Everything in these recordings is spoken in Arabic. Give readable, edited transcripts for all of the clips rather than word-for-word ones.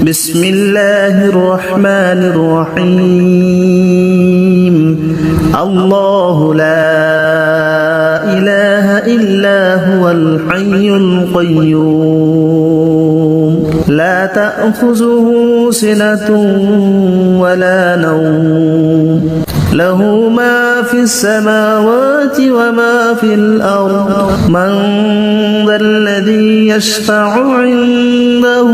بسم الله الرحمن الرحيم الله لا إله إلا هو الحي القيوم لا تأخذه سنة ولا نوم له ما في السماوات وما في الأرض من ذا الذي يشفع عنده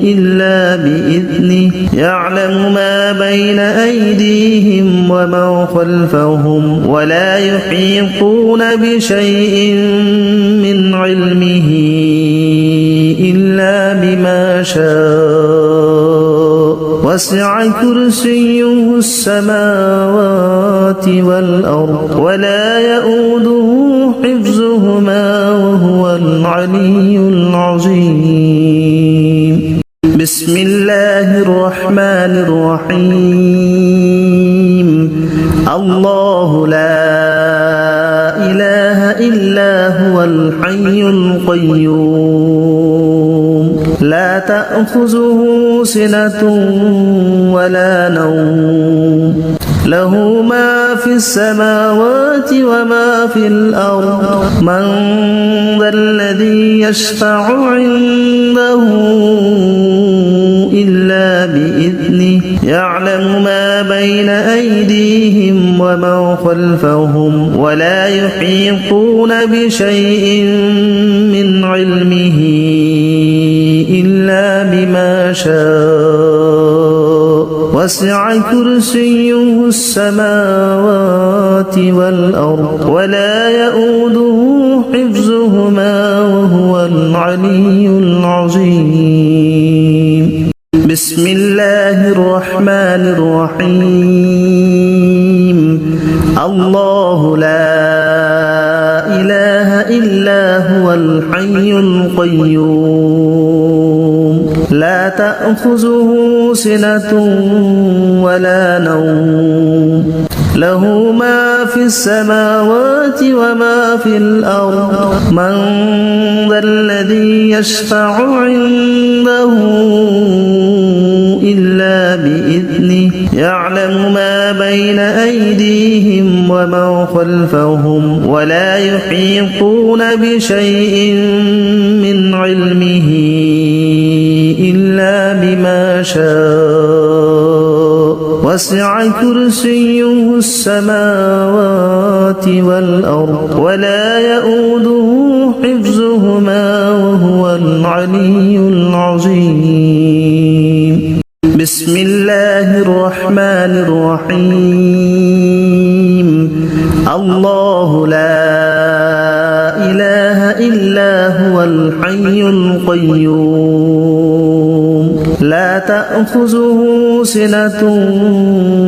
إلا بإذنه يعلم ما بين أيديهم وما خلفهم ولا يحيطون بشيء من علمه إلا بما شاء وسع كرسيه السماوات والأرض ولا يؤوده حفظهما وهو العلي العظيم بسم الله الرحمن الرحيم الله لا إله إلا هو الحي القيوم لا تأخذه سنة ولا نوم له ما في السماوات وما في الأرض من ذا الذي يشفع عنده إلا بإذنه يعلم ما بين أيديهم وما خلفهم ولا يحيطون بشيء من علمه إلا بما شاء وسع كرسيه السماوات والأرض ولا يؤوده حفظهما وهو العلي العظيم بسم الله الرحمن الرحيم الله لا إله إلا هو الحي القيوم لا تأخذه سنة ولا نوم له ما في السماوات وما في الأرض من ذا الذي يشفع عنده إلا بإذنه يعلم ما بين أيديهم وما خلفهم ولا يحيطون بشيء من علمه إلا بما شاء وسع كرسيه السماوات والأرض ولا يؤوده حفظهما وهو العلي العظيم بسم الله الرحمن الرحيم الله لا إله إلا هو الحي القيوم لا تأخذه سنة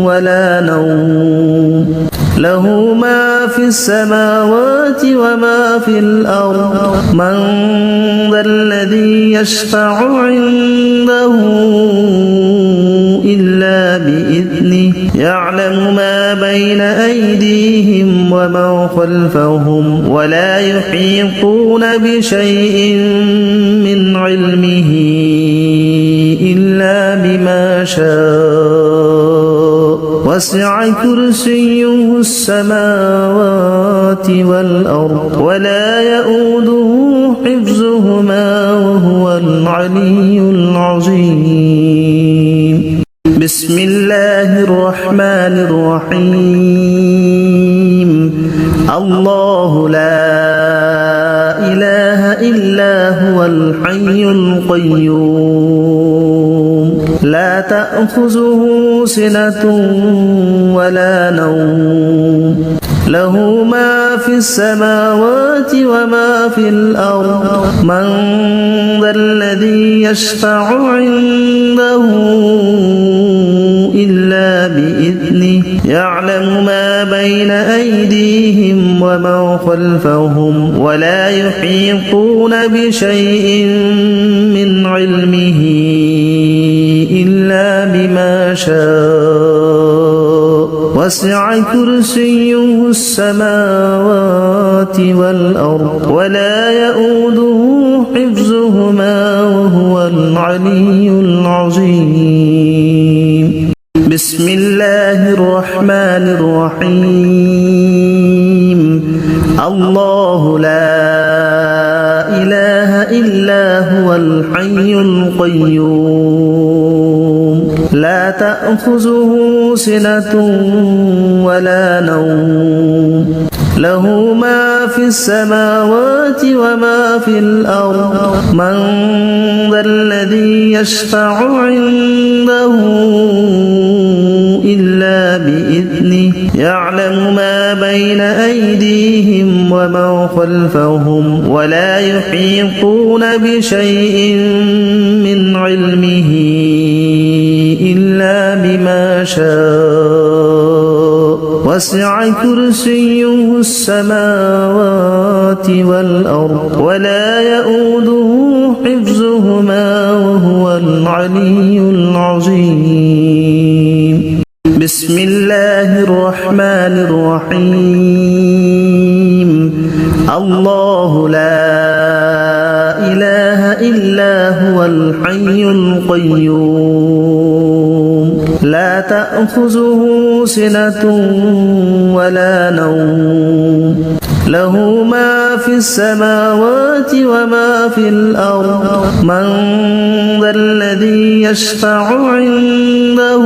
ولا نوم له ما في السماوات وما في الأرض من ذا الذي يشفع عنده إلا بإذنه يعلم ما بين أيديهم وما خلفهم ولا يحيطون بشيء من علمه إلا بما شاء وسع كرسيه السماوات والأرض ولا يؤوده حفظهما وهو العلي العظيم بسم الله الرحمن الرحيم الله لا إله إلا هو الحي القيوم لا تأخذه سنة ولا نوم له ما في السماوات وما في الأرض من ذا الذي يشفع عنده إلا بإذنه يعلم ما بين أيديهم وما خلفهم ولا يحيطون بشيء من علمه إلا بما شاء وسع كرسيه السماوات والأرض ولا يؤوده حفظهما وهو العلي العظيم بسم الله الرحمن الرحيم الله لا إله إلا هو الحي القيوم لا تأخذه سنة ولا نوم له ما في السماوات وما في الأرض من ذا الذي يشفع عنده إلا بإذنه يعلم ما بين أيديهم وما خلفهم ولا يحيطون بشيء من علمه إلا بما شاء وسع كرسيه السماوات والأرض ولا يؤوده حفظهما وهو العلي العظيم بسم الله الرحمن الرحيم الله لا إله إلا هو الحي القيوم لا تأخذه سنة ولا نوم له ما في السماوات وما في الأرض من ذا الذي يشفع عنده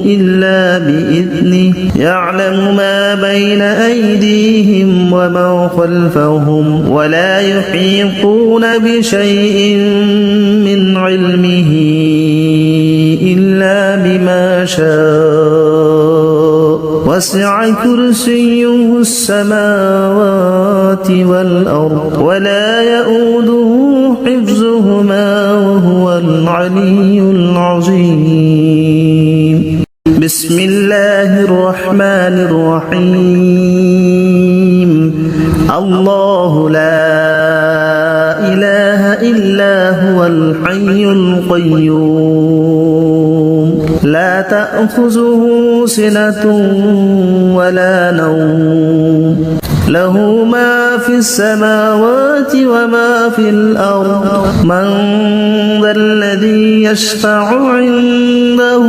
إلا بإذنه يعلم ما بين أيديهم وما خلفهم ولا يحيطون بشيء من علمه إلا بما شاء وسع كرسيه السماوات والأرض ولا يؤوده حفظهما وهو العلي العظيم بسم الله الرحمن الرحيم الله لا إله إلا هو الحي القيوم لا تأخذه سنة ولا نوم له ما في السماوات وما في الأرض من ذا الذي يشفع عنده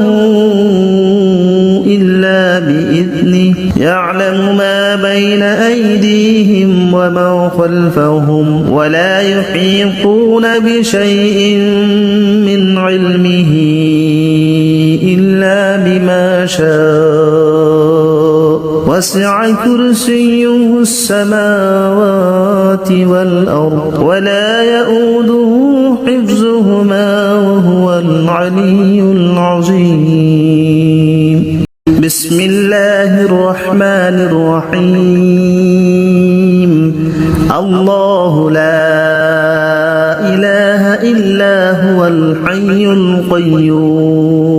إلا بإذنه يعلم ما بين أيديهم وما خلفهم ولا يحيطون بشيء من علمه إلا بما شاء وسع كرسيه السماوات والأرض ولا يؤوده حفظهما وهو العلي العظيم بسم الله الرحمن الرحيم الله لا إله إلا هو الحي القيوم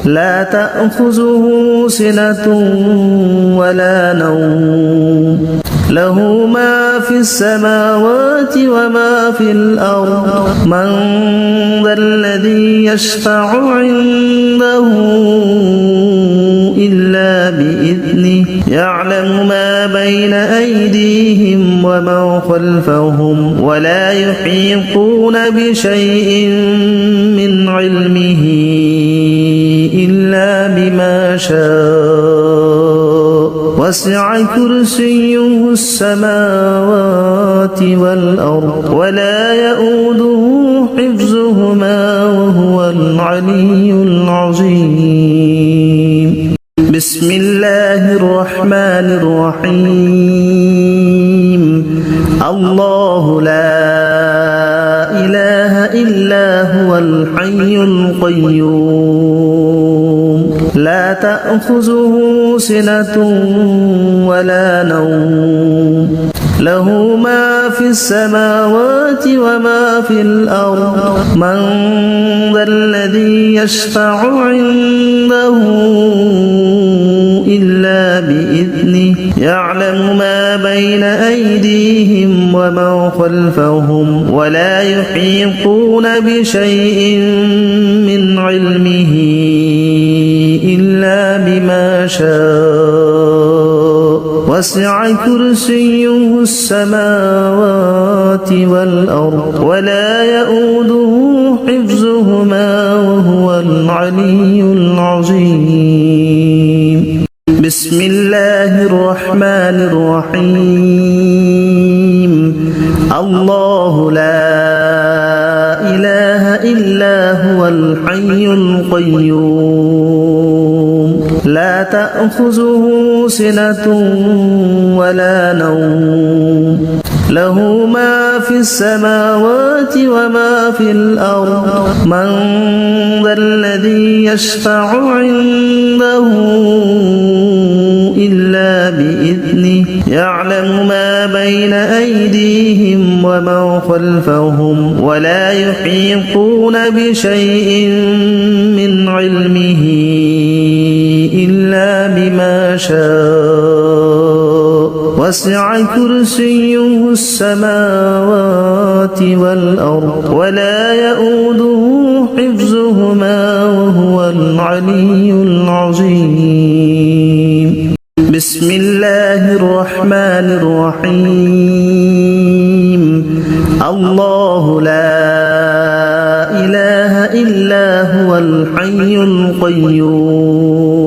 لا تأخذه سنة ولا نوم له ما في السماوات وما في الأرض من ذا الذي يشفع عنده إلا بإذنه يعلم ما بين أيديهم وما خلفهم ولا يحيطون بشيء من علمه إلا بما شاء وسع كرسيه السماوات والأرض ولا يؤوده حفظهما وهو العلي العظيم بسم الله الرحمن الرحيم الله لا إله إلا هو الحي القيوم لا تأخذه سنة ولا نوم له ما في السماوات وما في الأرض من ذا الذي يشفع عنده إلا بإذنه يعلم ما بين أيديهم وما خلفهم ولا يحيطون بشيء من علمه إلا بما شاء وسع كرسيه السماوات والأرض ولا يؤوده حفظهما وهو العلي العظيم. بسم الله الرحمن الرحيم. الله لا إله إلا هو الحي القيوم لا تأخذه سنة ولا نوم له ما في السماوات وما في الأرض من ذا الذي يشفع عنده إلا بإذنه يعلم ما بين أيديهم وما خلفهم ولا يحيطون بشيء من علمه إلا بما شاء وسع كرسيه السماوات والأرض ولا يؤوده حفظهما وهو العلي العظيم. بسم الله الرحمن الرحيم. الله لا إله إلا هو الحي القيوم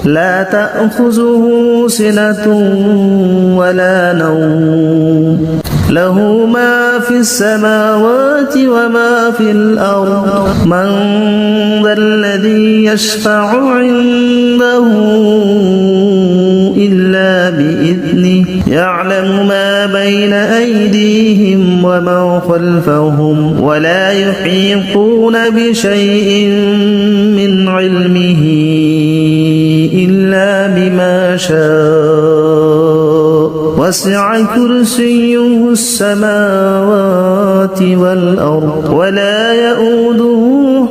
لا تأخذه سنة ولا نوم له ما في السماوات وما في الأرض من ذا الذي يشفع عنده إلا بإذنه يعلم ما بين أيديهم وما خلفهم ولا يحيطون بشيء من علمه إلا بما شاء وسع كرسيه السماوات والأرض ولا يؤوده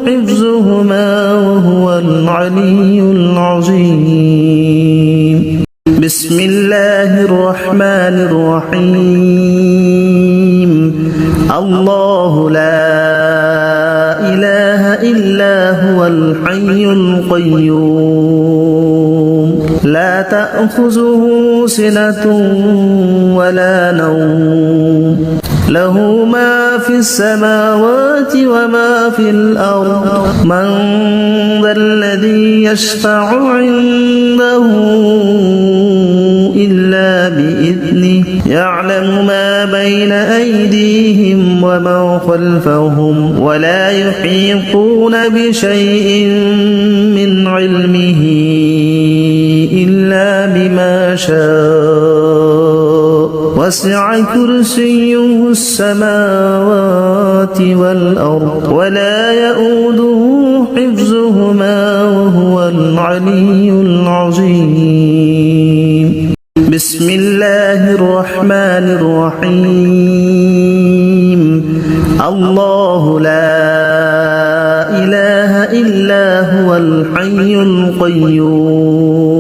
حفظهما وهو العلي العظيم. بسم الله الرحمن الرحيم. الله لا إله إلا هو الحي القيوم لا تأخذه سنة ولا نوم له ما في السماوات وما في الأرض من ذا الذي يشفع عنده إلا بإذنه يعلم ما بين أيديهم وما خلفهم ولا يحيطون بشيء من علمه إلا بما شاء وسع كرسيه السماوات والأرض ولا يؤوده حفظهما وهو العلي العظيم. بسم الله الرحمن الرحيم. الله لا إله إلا هو الحي القيوم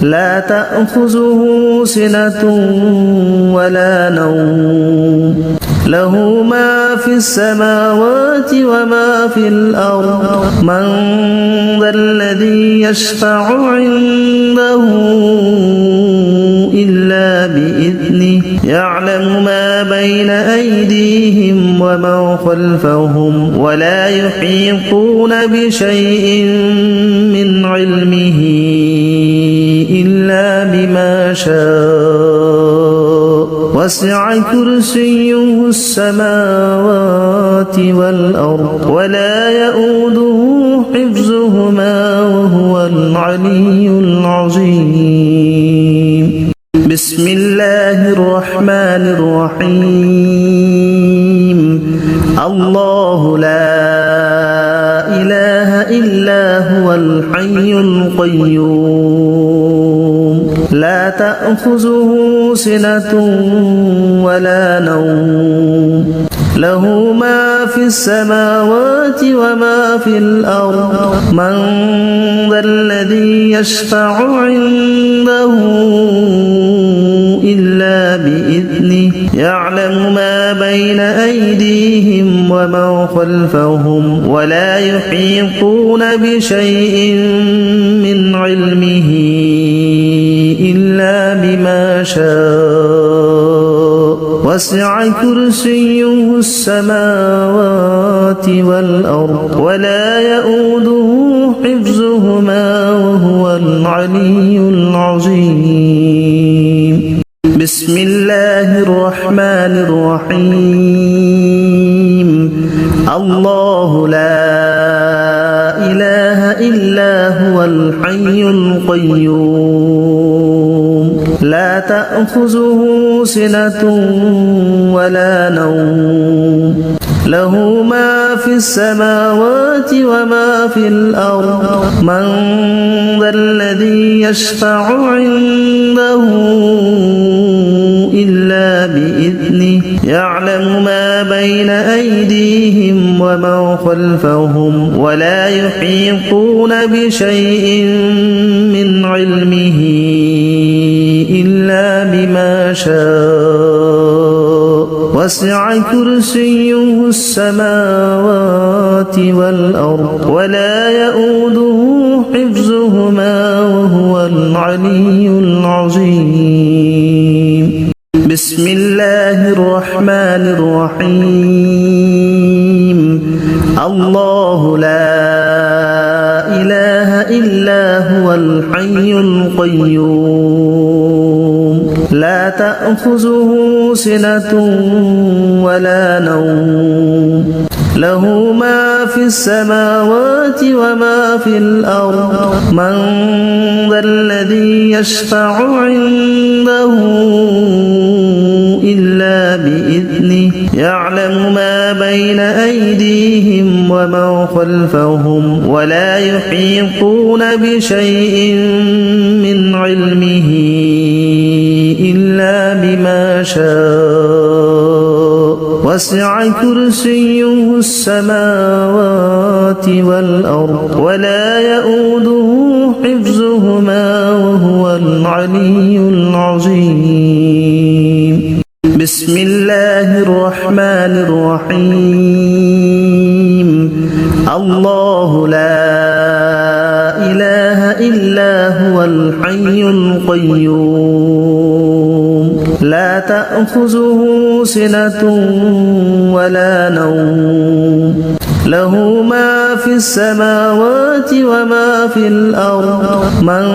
لا تأخذه سنة ولا نوم له ما في السماوات وما في الأرض من ذا الذي يشفع عنده إلا بإذنه يعلم ما بين أيديهم وما خلفهم ولا يحيطون بشيء من علمه إلا بما شاء وسع كرسيه السماوات والأرض ولا يؤوده حفظهما وهو العلي العظيم. بسم الله الرحمن الرحيم. الله لا إله إلا هو الحي القيوم لا تأخذه سنة ولا نوم له ما في السماوات وما في الأرض من ذا الذي يشفع عنده إلا بإذنه يعلم ما بين أيديهم وما خلفهم ولا يحيطون بشيء من علمه إلا بما شاء وسع كرسيه السماوات والأرض ولا يؤوده حفظهما وهو العلي العظيم. بسم الله الرحمن الرحيم. الله لا إله إلا هو الحي القيوم لا تأخذه سنة ولا نوم له ما في السماوات وما في الأرض من ذا الذي يشفع عنده إلا بإذنه يعلم ما بين أيديهم وما خلفهم ولا يحيطون بشيء من علمه إلا شاء وسع كرسيه السماوات والأرض ولا يؤوده حفظهما وهو العلي العظيم بسم الله الرحمن الرحيم الله لا إله إلا هو الحي القيوم لا تأخذه سنة ولا نوم له ما في السماوات وما في الأرض من ذا الذي يشفع عنده إلا بإذنه يعلم ما بين أيديهم وما خلفهم ولا يحيطون بشيء من علمه إلا بما شاء وسع كرسيه السماوات والأرض ولا يؤوده حفظهما وهو العلي العظيم بسم الله الرحمن الرحيم الله لا إله إلا هو الحي القيوم لا تأخذه سنة ولا نوم له ما في السماوات وما في الأرض من ذا الذي يشفع عنده إلا بإذنه يعلم ما بين أيديهم وما خلفهم ولا يحيطون بشيء من علمه إلا بما شاء وسع كرسيه السماوات والأرض ولا يؤوده حفظهما وهو العلي العظيم بسم الله الرحمن الرحيم الله لا إله إلا هو الحي القيوم لا تأخذه سنة ولا نوم له ما في السماوات وما في الأرض من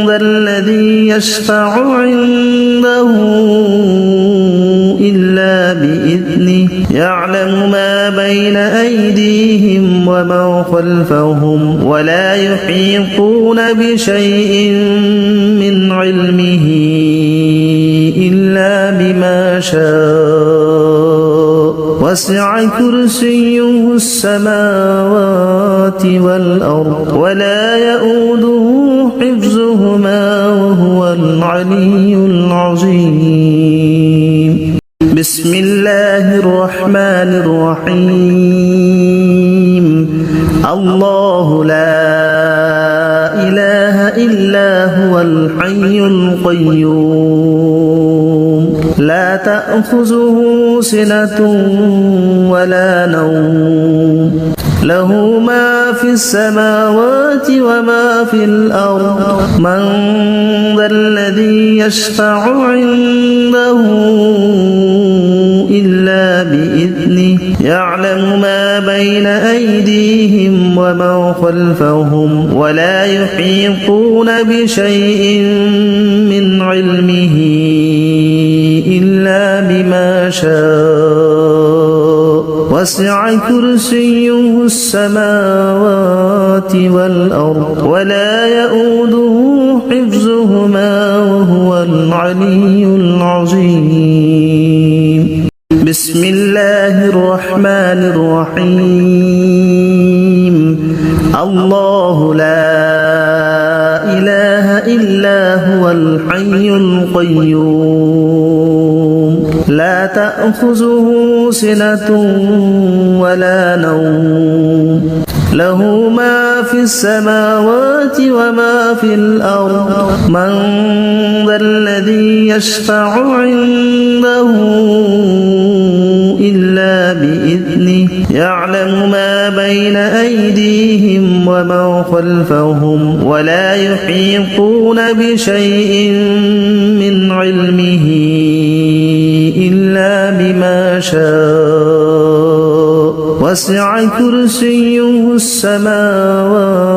ذا الذي يشفع عنده إلا بإذنه يعلم ما بين أيديهم وما خلفهم ولا يحيطون بشيء من علمه إلا بما شاء وسع كرسيه السماوات والأرض ولا يؤوده حفظهما وهو العلي العظيم بسم الله الرحمن الرحيم الله لا إله إلا هو الحي القيوم لا تأخذه سنة ولا نوم له ما في السماوات وما في الأرض من ذا الذي يشفع عنده إلا بإذنه يعلم ما بين أيديهم وما خلفهم ولا يحيطون بشيء من علمه إلا بما شاء وسع كرسيه السماوات والأرض ولا يؤوده حفظهما وهو العلي العظيم بسم الله الرحمن الرحيم الله لا إله إلا هو الحي القيوم لا تأخذه سنة ولا نوم له ما في السماوات وما في الأرض من ذا الذي يشفع عنده إلا بإذنه يعلم ما بين أيديهم ومن خلفهم ولا يحيطون بشيء من علمه إلا بما شاء وسع كرسيه السماوات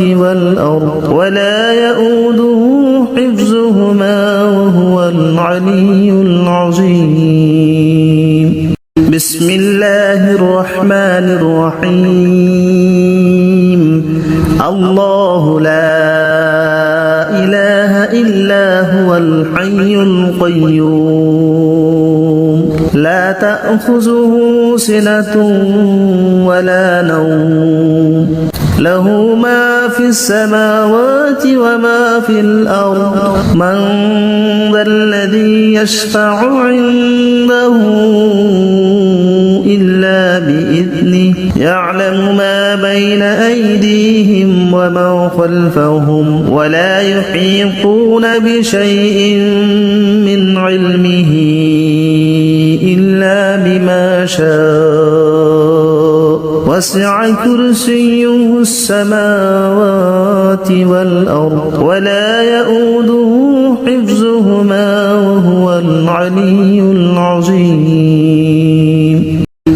والأرض ولا يؤوده حفظهما وهو العلي العظيم بسم الله الرحمن الرحيم الله لا إله إلا هو الحي القيوم لا تأخذه سنة ولا نوم له ما في السماوات وما في الأرض من ذا الذي يشفع عنده إلا بإذنه يعلم ما بين أيديهم ومن خلفهم ولا يحيطون بشيء من علمه إلا بما شاء وسع كرسيه السماوات والأرض ولا يؤوده حفظهما وهو العلي العظيم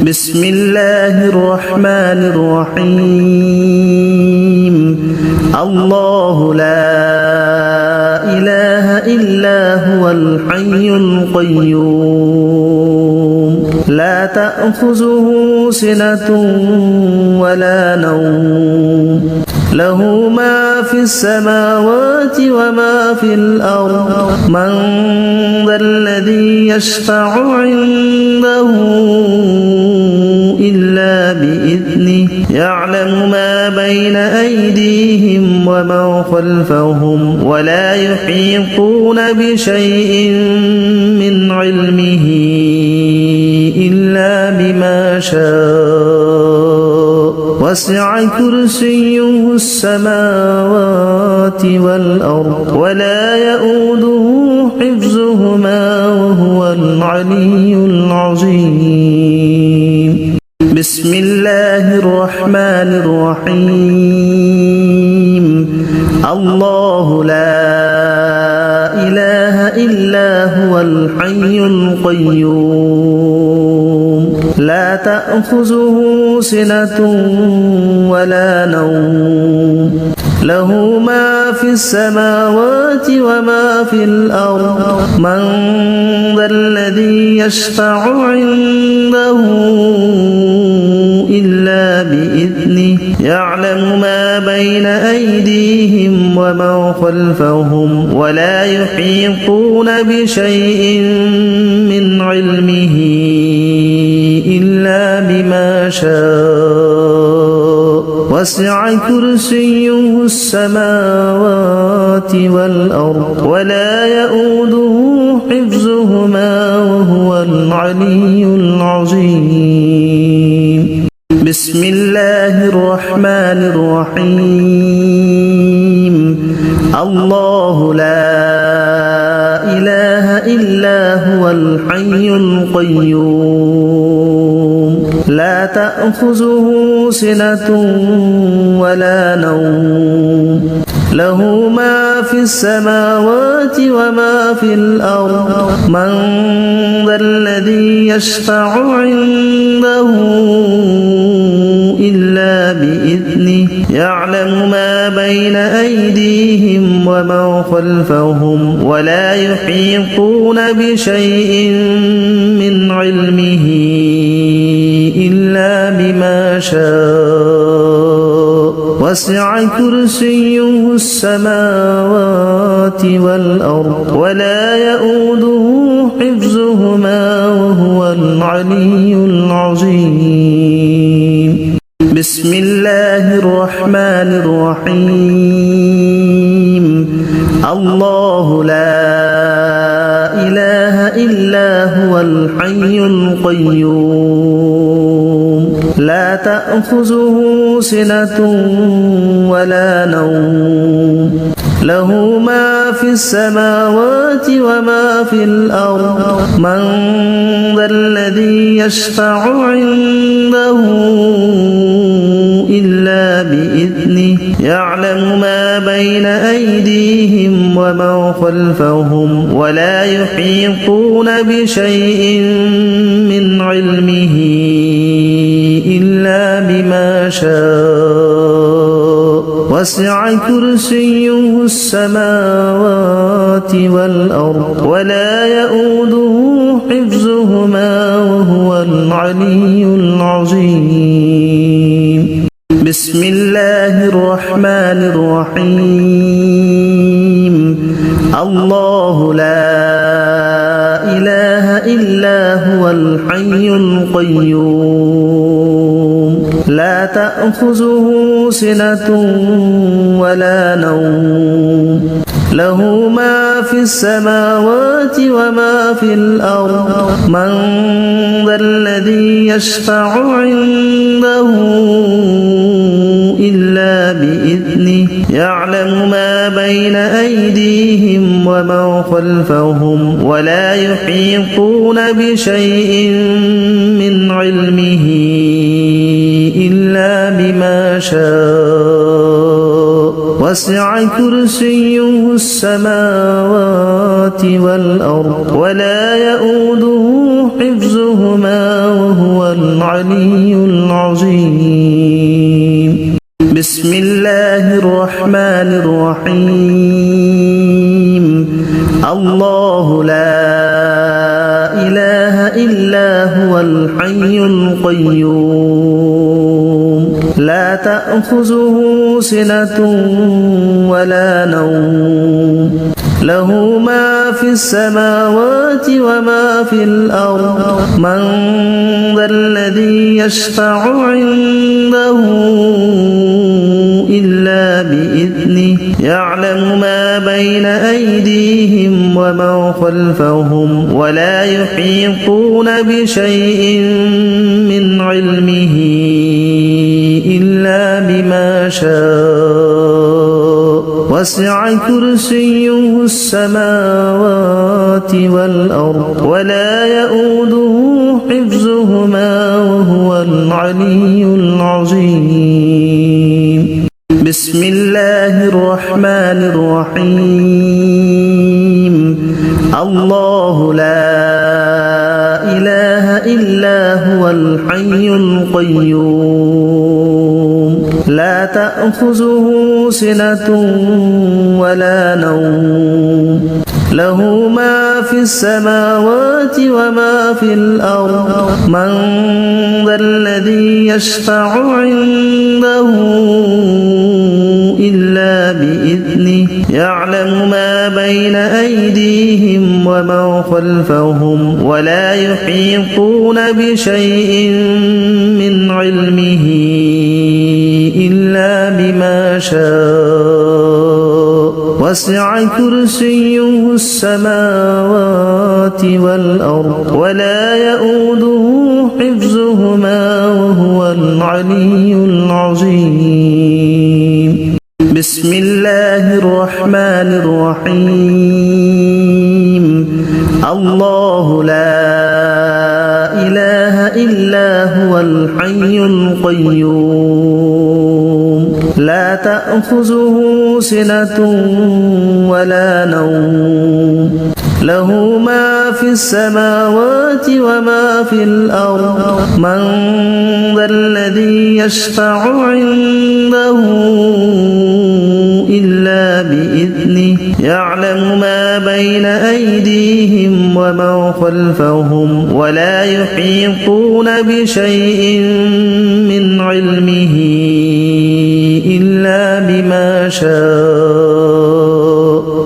بسم الله الرحمن الرحيم الله لا إله إلا هو الحي القيوم لا تأخذه سنة ولا نوم له ما في السماوات وما في الأرض من ذا الذي يشفع عنده إلا بإذنه يعلم ما بين أيديهم ومن خلفهم ولا يحيطون بشيء من علمه إلا بما شاء وسع كرسيه السماوات والأرض ولا يؤوده حفظهما وهو العلي العظيم بسم الله الرحمن الرحيم الله لا إله إلا هو الحي القيوم لا تأخذه سنة ولا نوم له ما في السماوات وما في الأرض من ذا الذي يشفع عنده إلا بإذنه يعلم ما بين أيديهم ومن خلفهم ولا يحيطون بشيء من علمه إلا بما شاء وسع كرسيه السماوات والأرض ولا يؤوده حفظهما وهو العلي العظيم بسم الله الرحمن الرحيم الله لا إله إلا هو الحي القيوم لا تأخذه سنة ولا نوم له ما في السماوات وما في الأرض من ذا الذي يشفع عنده إلا بإذنه يعلم ما بين أيديهم ومن خلفهم ولا يحيطون بشيء من علمه إلا بما شاء وسع كرسيه السماوات والأرض ولا يؤوده حفظهما وهو العلي العظيم بسم الله الرحمن الرحيم الله لا إله إلا هو الحي القيوم لا تأخذه سنة ولا نوم له ما في السماوات وما في الأرض من ذا الذي يشفع عنده إلا بإذنه يعلم ما بين أيديهم وما خلفهم ولا يحيطون بشيء من علمه إلا بما شاء وسع كرسيه السماوات والأرض ولا يؤوده حفظهما وهو العلي العظيم بسم الله الرحمن الرحيم الله لا إله إلا هو الحي القيوم لا تأخذه سنة ولا نوم له ما في السماوات وما في الأرض من ذا الذي يشفع عنده إلا بإذنه يعلم ما بين أيديهم وما خلفهم ولا يحيطون بشيء من علمه إلا بما شاء وسع كرسيه السماوات والأرض ولا يؤوده حفظهما وهو العلي العظيم بسم الله الرحمن الرحيم الله لا إله إلا هو الحي القيوم لا تأخذه سنة ولا نوم له ما في السماوات وما في الأرض من ذا الذي يشفع عنده إلا بإذنه يعلم ما بين أيديهم وما خلفهم ولا يحيطون بشيء من علمه إلا بما شاء وسع كرسيه السماوات والأرض ولا يؤوده حفظهما وهو العلي العظيم بسم الله الرحمن الرحيم الله لا إله إلا هو الحي القيوم لا تأخذه سنة ولا نوم له ما في السماوات وما في الأرض من ذا الذي يشفع عنده إلا بإذنه يعلم ما بين أيديهم وما خلفهم ولا يحيطون بشيء من علمه إلا بما شاء وسع كرسيه السماوات والأرض ولا يؤوده حفظهما وهو العلي العظيم بسم الله الرحمن الرحيم الله لا إله إلا هو الحي القيوم لا تأخذه سنة ولا نوم له ما في السماوات وما في الأرض من ذا الذي يشفع عنده إلا بإذنه يعلم ما بين أيديهم وما خلفهم ولا يحيطون بشيء من علمه إلا بما شاء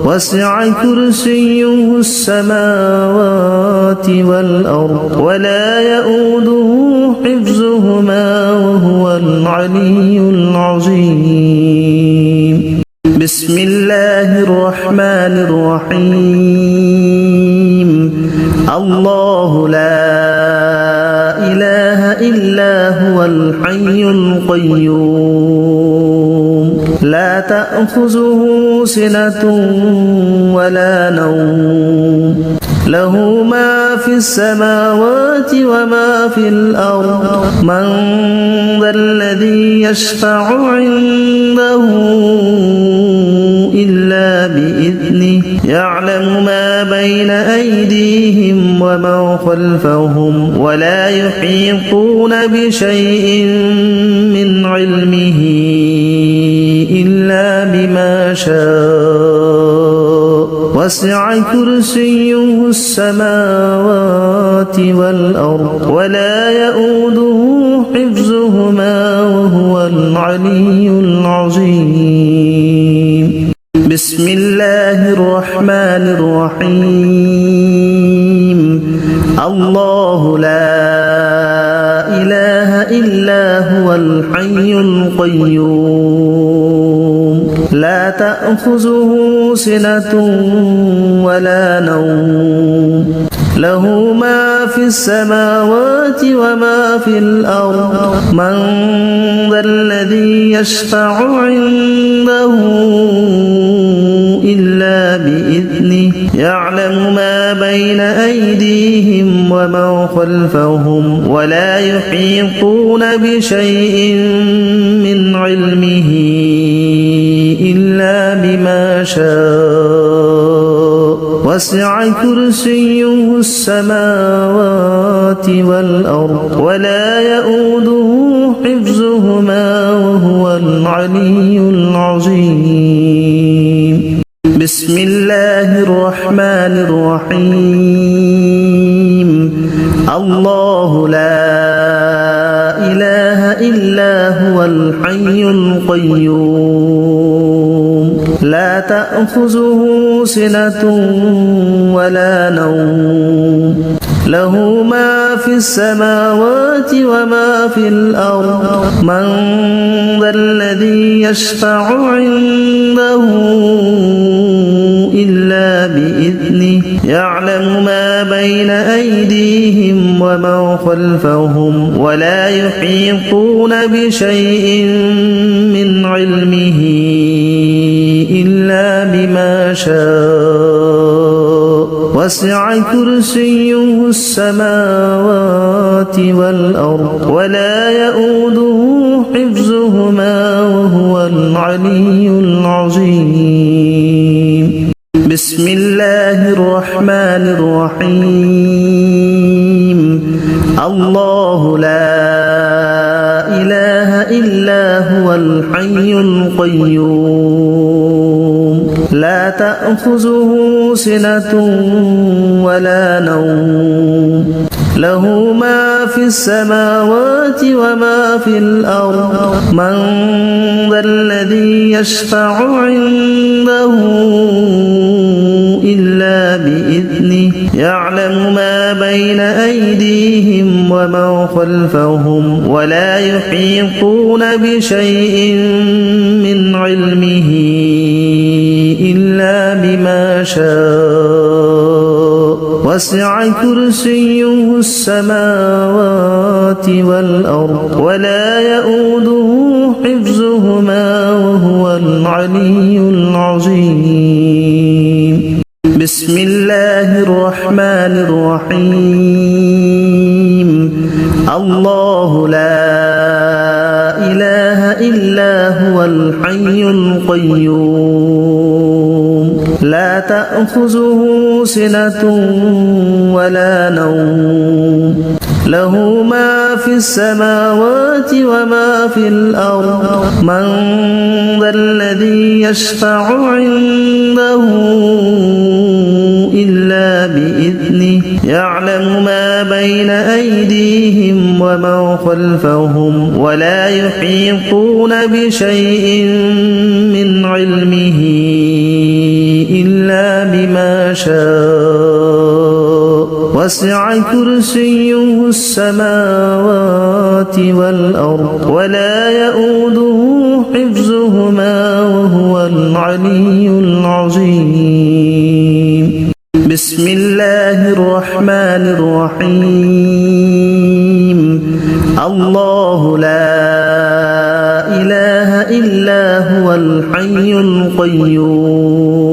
وسع كرسيه السماوات والأرض ولا يؤوده حفظهما وهو العلي العظيم بسم الله الرحمن الرحيم الله لا إله إلا هو الحي القيوم لا تأخذه سنة ولا نوم له ما في السماوات وما في الأرض من ذا الذي يشفع عنده إلا بإذنه يعلم ما بين أيديهم وما خلفهم ولا يحيطون بشيء من علمه إلا بما شاء وسع كرسيه السماوات والأرض ولا يؤوده حفظهما وهو العلي العظيم بسم الله الرحمن الرحيم الله لا إله إلا هو الحي القيوم لا تأخذه سنة ولا نوم له ما في السماوات وما في الأرض من ذا الذي يشفع عنده إلا بإذنه يعلم ما بين أيديهم وما خلفهم ولا يحيطون بشيء من علمه إلا بما شاء وسع كرسيه السماوات والأرض ولا يؤوده حفظهما وهو العلي العظيم بسم الله الرحمن الرحيم الله لا إله إلا هو الحي القيوم لا تأخذه سنة ولا نوم له ما في السماوات وما في الأرض من ذا الذي يشفع عنده إلا بإذنه يعلم ما بين أيديهم وما خلفهم ولا يحيطون بشيء من علمه إلا بما شاء وسع كرسيه السماوات والأرض ولا يؤوده حفظهما وهو العلي العظيم بسم الله الرحمن الرحيم الله لا إله إلا هو الحي القيوم لا تأخذه سنة ولا نوم له ما في السماوات وما في الأرض من ذا الذي يشفع عنده إلا بإذنه يعلم ما بين أيديهم وما خلفهم ولا يحيطون بشيء من علمه إلا بما شاء وسع كرسيه السماوات والأرض ولا يؤوده حفظهما وهو العلي العظيم بسم الله الرحمن الرحيم الله لا إله إلا هو الحي القيوم لا تأخذه سنة ولا نوم له ما في السماوات وما في الأرض من ذا الذي يشفع عنده إلا بإذنه يعلم ما بين أيديهم وما خلفهم ولا يحيطون بشيء من علمه إلا بما شاء وسع كرسيه السماوات والأرض ولا يؤوده حفظهما وهو العلي العظيم بسم الله الرحمن الرحيم الله لا إله إلا هو الحي القيوم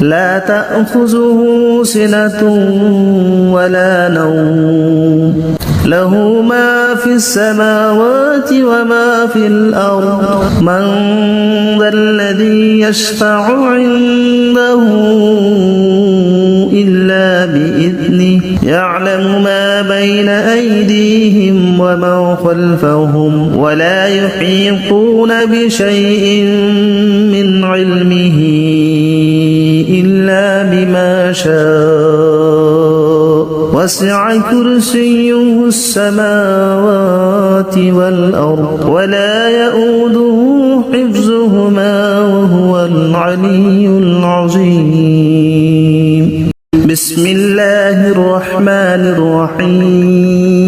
لا تأخذه سنة ولا نوم له ما في السماوات وما في الأرض من ذا الذي يشفع عنده إلا بإذنه يعلم ما بين أيديهم وما خلفهم ولا يحيطون بشيء من علمه إلا بما شاء وسع كرسيه السماوات والأرض ولا يؤوده حفظهما وهو العلي العظيم بسم الله الرحمن الرحيم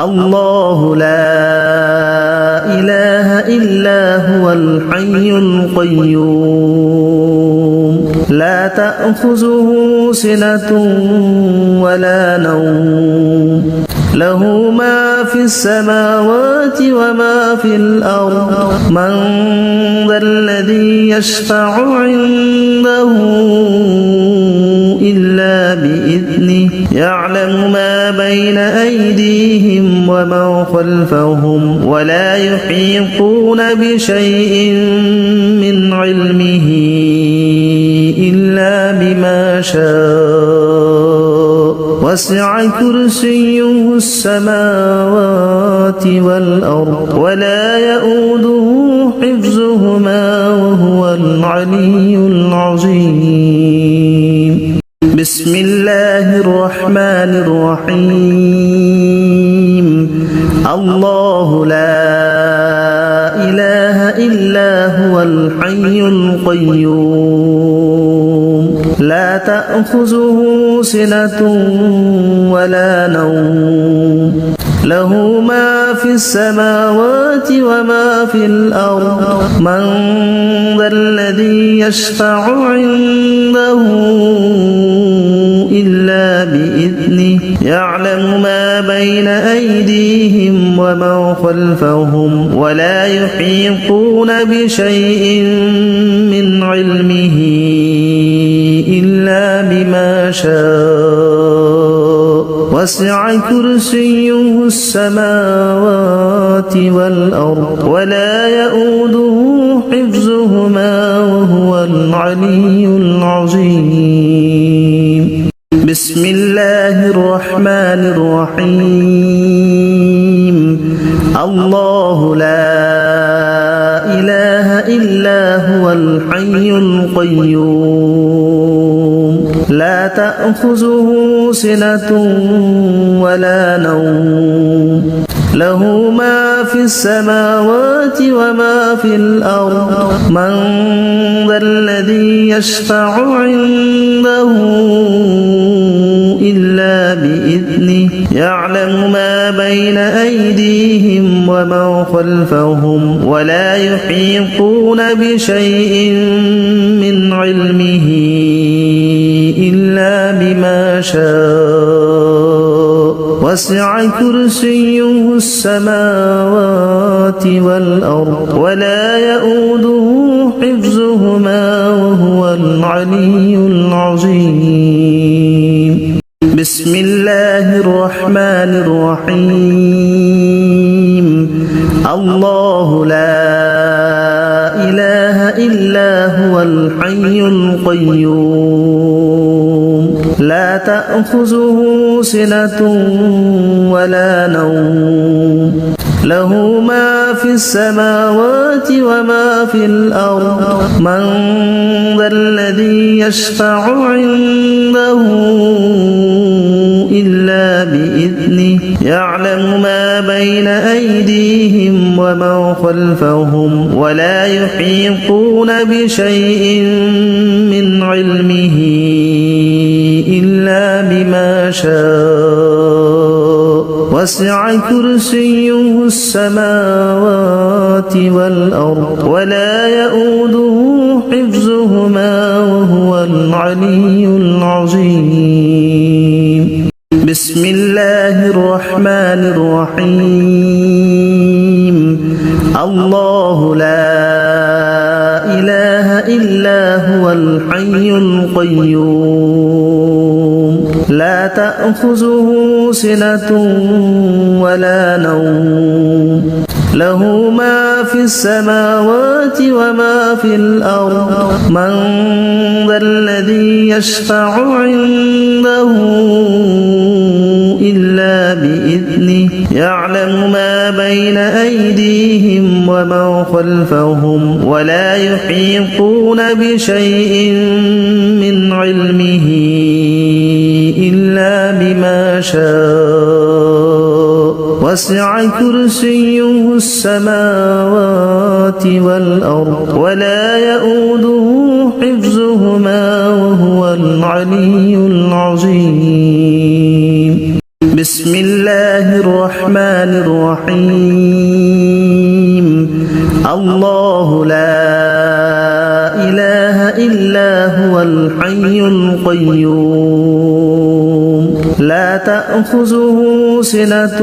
الله لا إله إلا هو الحي القيوم لا تأخذه سنة ولا نوم له ما في السماوات وما في الأرض من ذا الذي يشفع عنده إلا بإذنه يعلم ما بين أيديهم وما خلفهم ولا يحيطون بشيء من علمه إلا بما شاء وسع كرسيه السماوات والأرض ولا يؤوده حفظهما وهو العلي العظيم بسم الله الرحمن الرحيم الله لا إله إلا هو الحي القيوم لا تأخذه سنة ولا نوم له ما في السماوات وما في الأرض من ذا الذي يشفع عنده إلا بإذنه يعلم ما بين أيديهم وما خلفهم ولا يحيطون بشيء من علمه إلا بما شاء وسع كرسيه السماوات والأرض ولا يؤوده حفظهما وهو العلي العظيم بسم الله الرحمن الرحيم الله لا إله إلا هو الحي القيوم لا تأخذه سنة ولا نوم له ما في السماوات وما في الأرض من ذا الذي يشفع عنده إلا بإذنه يعلم ما بين أيديهم وما خلفهم ولا يحيطون بشيء من علمه إلا بما شاء وسع كرسيه السماوات والأرض ولا يؤوده حفظهما وهو العلي العظيم بسم الله الرحمن الرحيم الله لا إله إلا هو الحي القيوم لا تأخذه سنة ولا نوم له ما في السماوات وما في الأرض من ذا الذي يشفع عنده إلا بإذنه يعلم ما بين أيديهم وما خلفهم ولا يحيطون بشيء من علمه إلا بما شاء وسع كرسيه السماوات والأرض ولا يؤوده حفظهما وهو العلي العظيم بسم الله الرحمن الرحيم الله لا إله إلا هو الحي القيوم لا تأخذه سنة ولا نوم له ما في السماوات وما في الأرض من ذا الذي يشفع عنده إلا بإذنه يعلم ما بين أيديهم وما خلفهم ولا يحيطون بشيء من علمه إلا بما شاء وسع كرسيه السماوات والأرض ولا يؤوده حفظهما وهو العلي العظيم بسم الله الرحمن الرحيم الله لا إله إلا هو الحي القيوم لا تأخذه سنة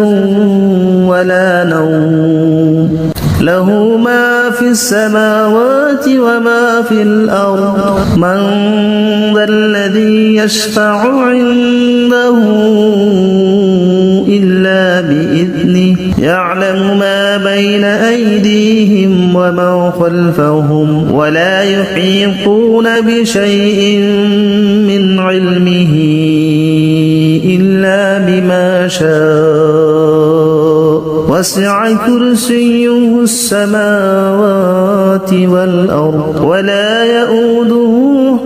ولا نوم له ما في السماوات وما في الأرض من ذا الذي يشفع عنده إلا بإذنه يعلم ما بين أيديهم وما خلفهم ولا يحيطون بشيء من علمه إلا بما شاء وسع كرسيه السماوات والأرض ولا يؤوده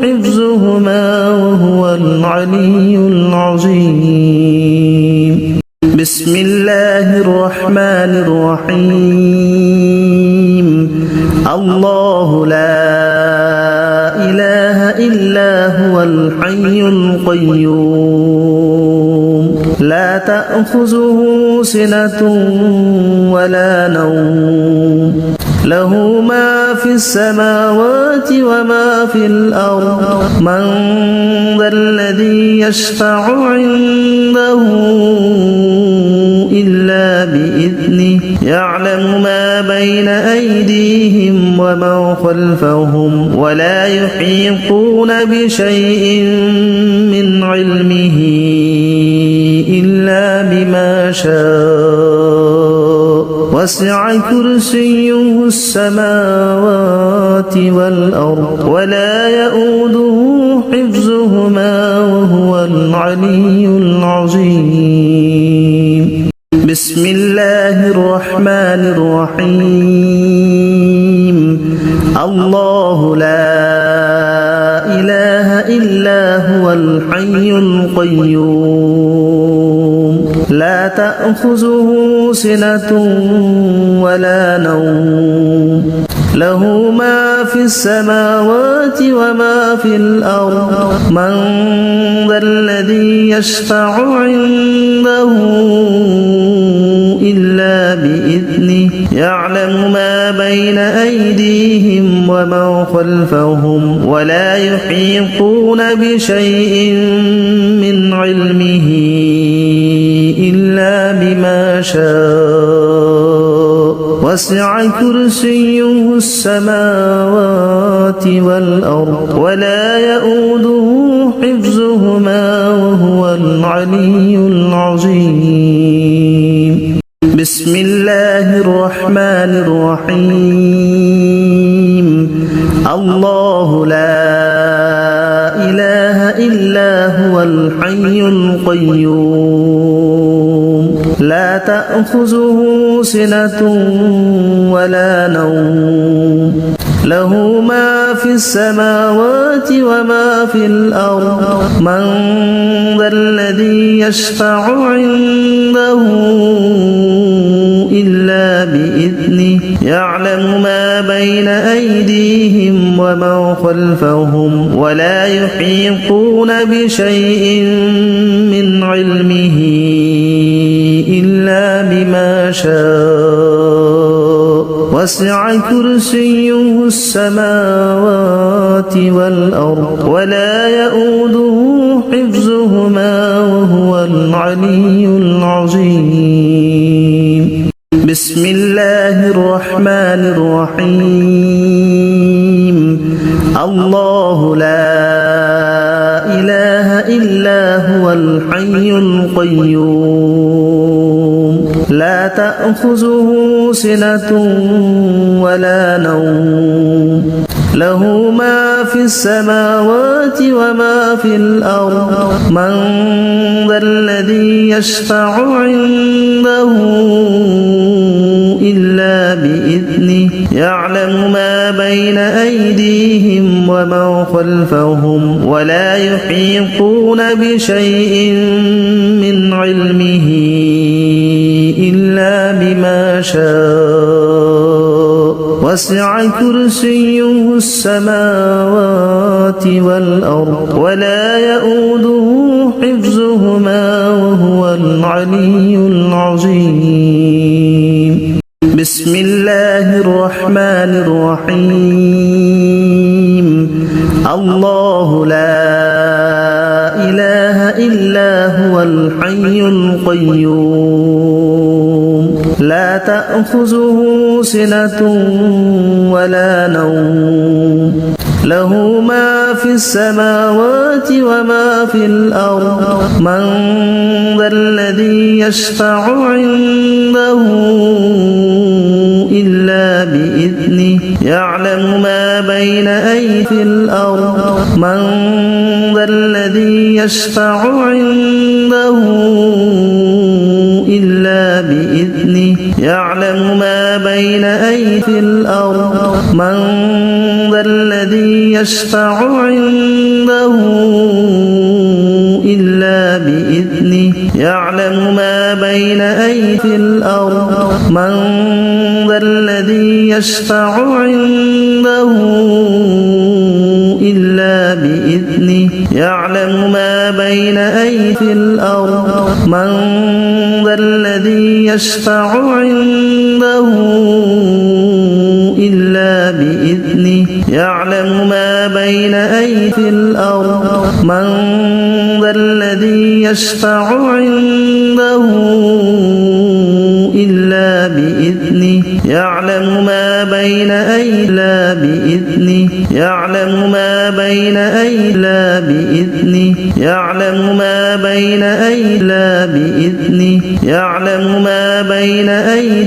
حفظهما وهو العلي العظيم بسم الله الرحمن الرحيم الله لا إله إلا هو الحي القيوم لا تأخذه سنة ولا نوم له ما في السماوات وما في الأرض من ذا الذي يشفع عنده إلا بإذنه يعلم ما بين أيديهم وما خلفهم ولا يحيطون بشيء من علمه إلا بما شاء وسع كرسيه السماوات والأرض ولا يؤوده حفظهما وهو العلي العظيم بسم الله الرحمن الرحيم الله لا إله إلا هو الحي القيوم لا تأخذه سنة ولا نوم له ما في السماوات وما في الأرض من ذا الذي يشفع عنده إلا بإذنه يعلم ما بين أيديهم وما خلفهم ولا يحيطون بشيء من علمه إلا بما شاء وسع كرسيه السماوات والأرض ولا يؤوده حفظهما وهو العلي العظيم بسم الله الرحمن الرحيم الله لا إله إلا هو الحي القيوم لا تأخذه سنة ولا نوم له ما في السماوات وما في الأرض من ذا الذي يشفع عنده إلا بإذنه يعلم ما بين أيديهم وما خلفهم ولا يحيطون بشيء من علمه إلا بما شاء وسع كرسيه السماوات والأرض ولا يؤوده حفظهما وهو العلي العظيم بسم الله الرحمن الرحيم الله لا إله إلا هو الحي القيوم لا تأخذه سنة ولا نوم له ما في السماوات وما في الأرض من ذا الذي يشفع عنده إلا بإذنه يعلم ما بين أيديهم وما خلفهم ولا يحيطون بشيء من علمه إلا بما شاء وسع كرسيه السماوات والأرض ولا يؤوده حفظهما وهو العلي العظيم بسم الله الرحمن الرحيم الله لا إله إلا هو الحي القيوم لا تأخذه سنة ولا نوم له ما في السماوات وما في الأرض من ذا الذي يشفع عنده إلا بإذنه يعلم ما بين أيدي الأرض من ذا الذي يشفع عنده إلا بإذنه يعلم ما بين أيدي الأرض من ذا الذي يشفع عنده إلا بإذنه يعلم ما بين أيدي الأرض من ذا الذي يشفع عنده إلا بإذنه يعلم ما بين أيدي الأرض من ذا الذي يشفع عنده إلا بإذنه يعلم ما بين أيدي الأرض من ذا الذي يشفع عنده إلا بإذنه يعلم ما بين أيدي بإذنه يعلم ما بين أيدي بإذنه يعلم ما بين أيدي بإذنه يعلم ما بين أيدي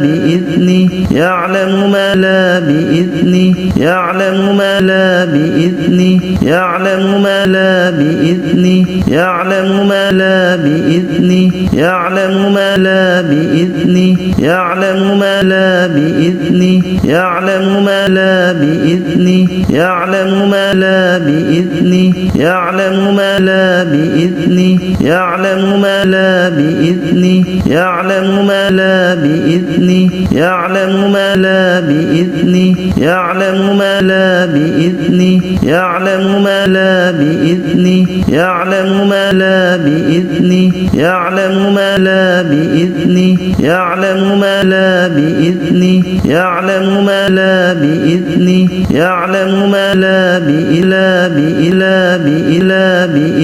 بإذنه يعلم ما لا بإذنه يعلم ما لا بإذنه يعلم ما لا بإذنه يعلم ما لا بإذنه يعلم ما لا بإذنه يعلم ما لا بإذنه يعلم ما لا بإذنه يعلم ما لا بإذنه يعلم ما لا بإذنه يعلم ما لا بإذنه يعلم ما لا بإذنه يعلم ما لا بإذنه يعلم ما لا بإذنه يعلم ما لا بإذنه يعلم ما لا بإذنه يعلم ما لا بإذنه يعلم ما لا بإذنه يعلم ما لا بإذنه يعلم ما لا بإلا بإلا بإلا بإذنه